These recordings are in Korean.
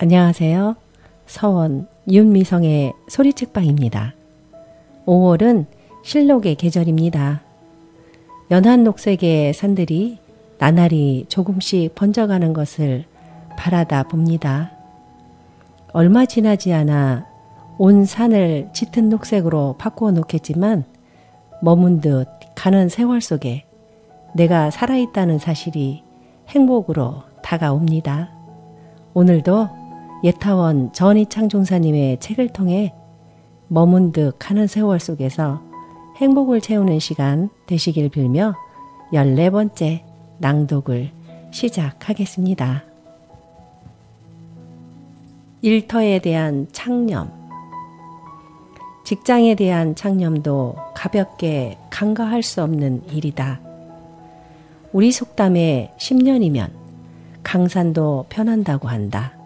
안녕하세요. 서원 윤미성의 소리책방입니다. 5월은 실록의 계절입니다. 연한 녹색의 산들이 나날이 조금씩 번져가는 것을 바라다 봅니다. 얼마 지나지 않아 온 산을 짙은 녹색으로 바꾸어 놓겠지만 머문 듯 가는 세월 속에 내가 살아있다는 사실이 행복으로 다가옵니다. 오늘도 예타원 전희창 종사님의 책을 통해 머문 듯 가는 세월 속에서 행복을 채우는 시간 되시길 빌며 14번째 낭독을 시작하겠습니다. 일터에 대한 창념. 직장에 대한 창념도 가볍게 간과할 수 없는 일이다. 우리 속담에 10년이면 강산도 변한다고 한다.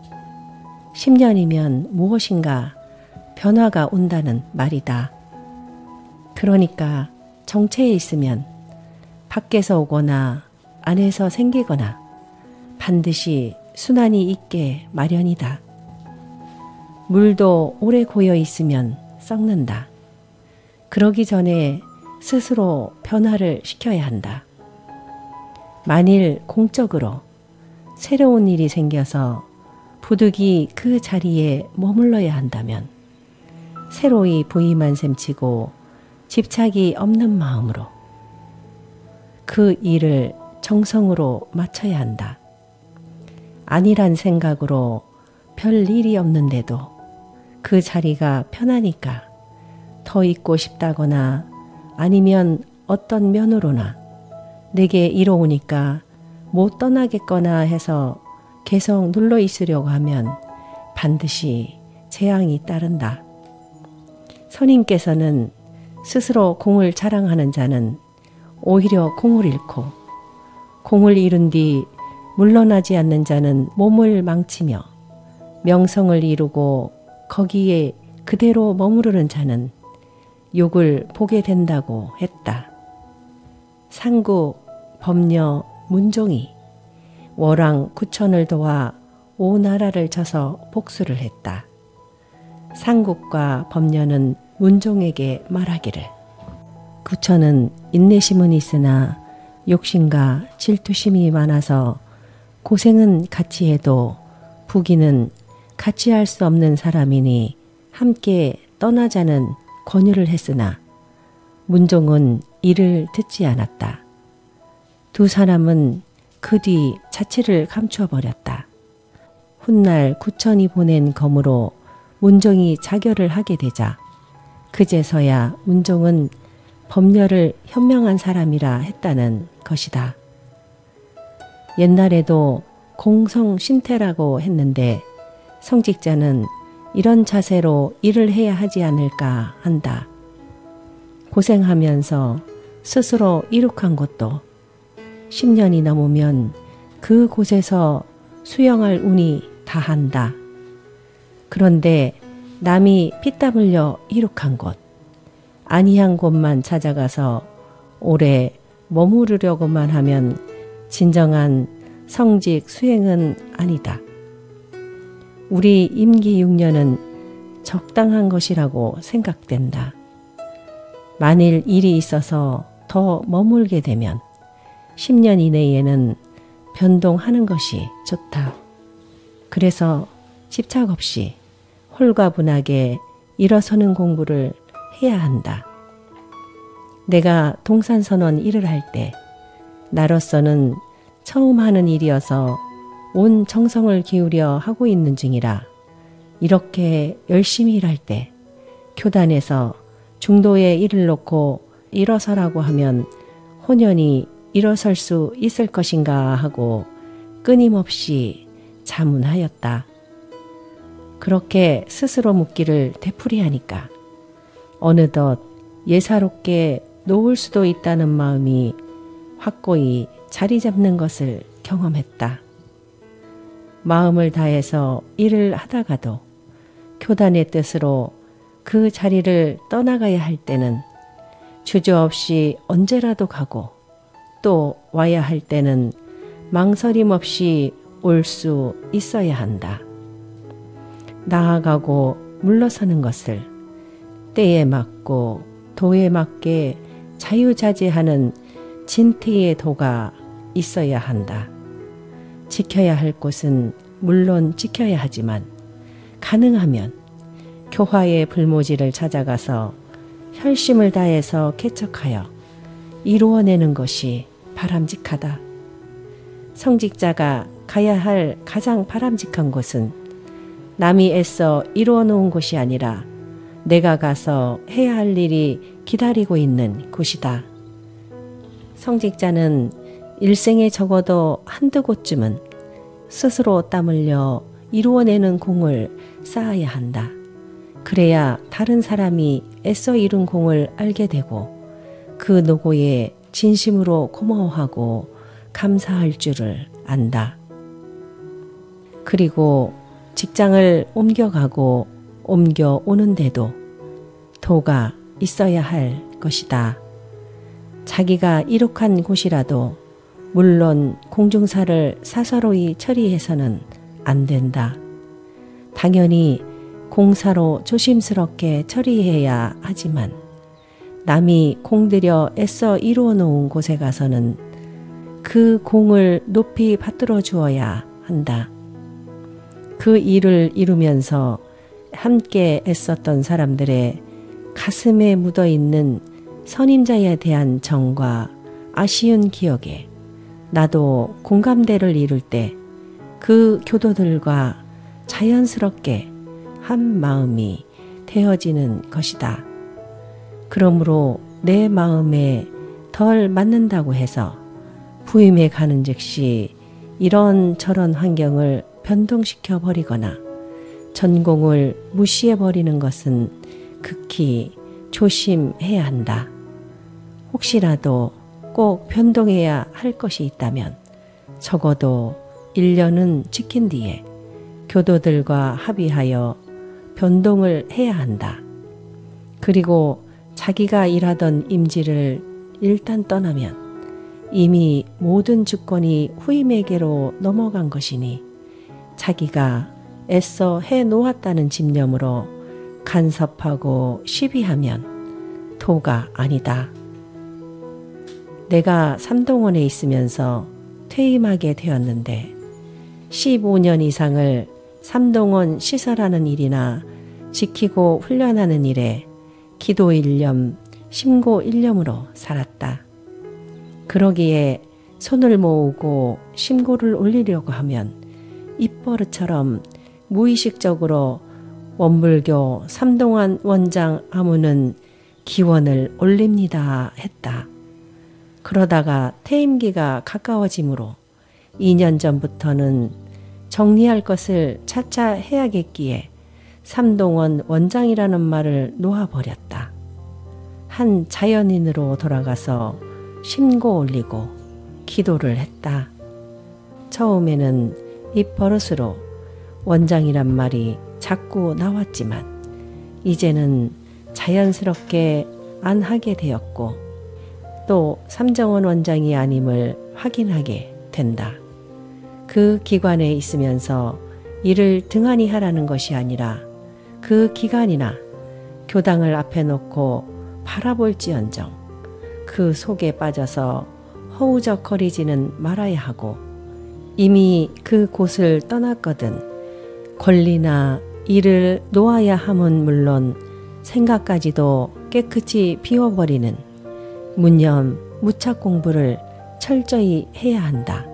10년이면 무엇인가 변화가 온다는 말이다. 그러니까 정체에 있으면 밖에서 오거나 안에서 생기거나 반드시 순환이 있게 마련이다. 물도 오래 고여 있으면 썩는다. 그러기 전에 스스로 변화를 시켜야 한다. 만일 공적으로 새로운 일이 생겨서 부득이 그 자리에 머물러야 한다면 새로이 부임한 셈치고 집착이 없는 마음으로 그 일을 정성으로 마쳐야 한다. 아니란 생각으로 별 일이 없는데도 그 자리가 편하니까 더 있고 싶다거나 아니면 어떤 면으로나 내게 이로우니까 못 떠나겠거나 해서 계속 눌러 있으려고 하면 반드시 재앙이 따른다. 선임께서는 스스로 공을 자랑하는 자는 오히려 공을 잃고 공을 잃은 뒤 물러나지 않는 자는 몸을 망치며 명성을 이루고 거기에 그대로 머무르는 자는 욕을 보게 된다고 했다. 상구, 법녀, 문종이 월왕 구천을 도와 오 나라를 쳐서 복수를 했다. 상국과 법녀는 문종에게 말하기를 구천은 인내심은 있으나 욕심과 질투심이 많아서 고생은 같이 해도 부귀는 같이 할 수 없는 사람이니 함께 떠나자는 권유를 했으나 문종은 이를 듣지 않았다. 두 사람은 그 뒤 자취를 감추어 버렸다. 훗날 구천이 보낸 검으로 문종이 자결을 하게 되자 그제서야 문종은 법녀를 현명한 사람이라 했다는 것이다. 옛날에도 공성신태라고 했는데 성직자는 이런 자세로 일을 해야 하지 않을까 한다. 고생하면서 스스로 이룩한 것도 10년이 넘으면 그 곳에서 수영할 운이 다한다. 그런데 남이 피땀 흘려 이룩한 곳, 아니한 곳만 찾아가서 오래 머무르려고만 하면 진정한 성직 수행은 아니다. 우리 임기 6년은 적당한 것이라고 생각된다. 만일 일이 있어서 더 머물게 되면 10년 이내에는 변동하는 것이 좋다. 그래서 집착 없이 홀가분하게 일어서는 공부를 해야 한다. 내가 동산선원 일을 할 때 나로서는 처음 하는 일이어서 온 정성을 기울여 하고 있는 중이라 이렇게 열심히 일할 때 교단에서 중도에 일을 놓고 일어서라고 하면 혼연히 일어설 수 있을 것인가 하고 끊임없이 자문하였다. 그렇게 스스로 묻기를 되풀이하니까 어느덧 예사롭게 놓을 수도 있다는 마음이 확고히 자리 잡는 것을 경험했다. 마음을 다해서 일을 하다가도 교단의 뜻으로 그 자리를 떠나가야 할 때는 주저없이 언제라도 가고 또 와야 할 때는 망설임 없이 올 수 있어야 한다. 나아가고 물러서는 것을 때에 맞고 도에 맞게 자유자재하는 진태의 도가 있어야 한다. 지켜야 할 곳은 물론 지켜야 하지만 가능하면 교화의 불모지를 찾아가서 혈심을 다해서 개척하여 이루어내는 것이 바람직하다. 성직자가 가야 할 가장 바람직한 곳은 남이 애써 이루어 놓은 곳이 아니라 내가 가서 해야 할 일이 기다리고 있는 곳이다. 성직자는 일생에 적어도 한두 곳쯤은 스스로 땀 흘려 이루어내는 공을 쌓아야 한다. 그래야 다른 사람이 애써 이룬 공을 알게 되고 그 노고에 진심으로 고마워하고 감사할 줄을 안다. 그리고 직장을 옮겨가고 옮겨오는데도 도가 있어야 할 것이다. 자기가 이룩한 곳이라도 물론 공중사를 사사로이 처리해서는 안 된다. 당연히 공사로 조심스럽게 처리해야 하지만 남이 공들여 애써 이루어 놓은 곳에 가서는 그 공을 높이 받들어 주어야 한다. 그 일을 이루면서 함께 애썼던 사람들의 가슴에 묻어있는 선임자에 대한 정과 아쉬운 기억에 나도 공감대를 이룰 때 그 교도들과 자연스럽게 한 마음이 되어지는 것이다. 그러므로 내 마음에 덜 맞는다고 해서 부임해 가는 즉시 이런저런 환경을 변동시켜 버리거나 전공을 무시해 버리는 것은 극히 조심해야 한다. 혹시라도 꼭 변동해야 할 것이 있다면 적어도 1년은 지킨 뒤에 교도들과 합의하여 변동을 해야 한다. 그리고 자기가 일하던 임지를 일단 떠나면 이미 모든 주권이 후임에게로 넘어간 것이니 자기가 애써 해놓았다는 집념으로 간섭하고 시비하면 도가 아니다. 내가 삼동원에 있으면서 퇴임하게 되었는데 15년 이상을 삼동원 시설하는 일이나 지키고 훈련하는 일에 기도 일념, 심고 일념으로 살았다. 그러기에 손을 모으고 심고를 올리려고 하면 입버릇처럼 무의식적으로 원불교 삼동원 원장 아무는 기원을 올립니다 했다. 그러다가 퇴임기가 가까워지므로 2년 전부터는 정리할 것을 차차 해야겠기에 삼동원 원장이라는 말을 놓아버렸다. 한 자연인으로 돌아가서 심고 올리고 기도를 했다. 처음에는 입버릇으로 원장이란 말이 자꾸 나왔지만 이제는 자연스럽게 안 하게 되었고 또 삼정원 원장이 아님을 확인하게 된다. 그 기관에 있으면서 일을 등한히 하라는 것이 아니라 그 기간이나 교당을 앞에 놓고 바라볼지언정 그 속에 빠져서 허우적거리지는 말아야 하고 이미 그 곳을 떠났거든 권리나 일을 놓아야 함은 물론 생각까지도 깨끗이 비워버리는 문념, 무착 공부를 철저히 해야 한다.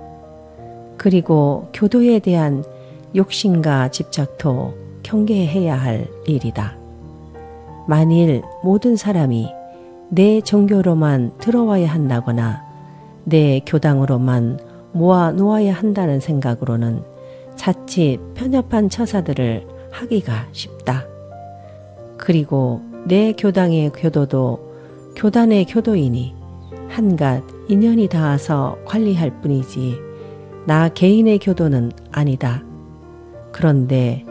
그리고 교도에 대한 욕심과 집착도 경계해야 할 일이다. 만일 모든 사람이 내 종교로만 들어와야 한다거나 내 교당으로만 모아 놓아야 한다는 생각으로는 자칫 편협한 처사들을 하기가 쉽다. 그리고 내 교당의 교도도 교단의 교도이니 한갓 인연이 닿아서 관리할 뿐이지 나 개인의 교도는 아니다. 그런데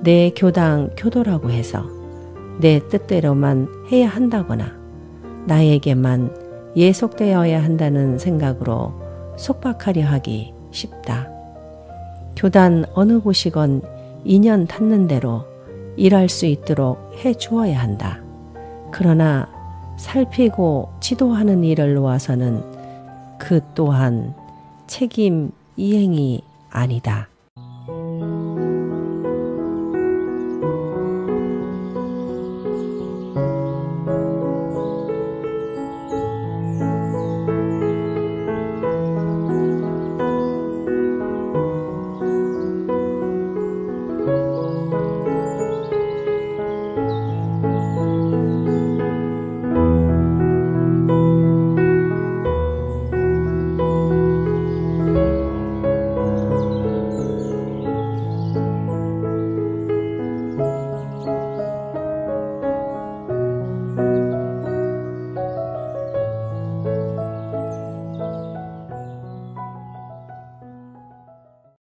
내 교당 교도라고 해서 내 뜻대로만 해야 한다거나 나에게만 예속되어야 한다는 생각으로 속박하려 하기 쉽다. 교단 어느 곳이건 인연 닿는 대로 일할 수 있도록 해 주어야 한다. 그러나 살피고 지도하는 일을 놓아서는 그 또한 책임 이행이 아니다.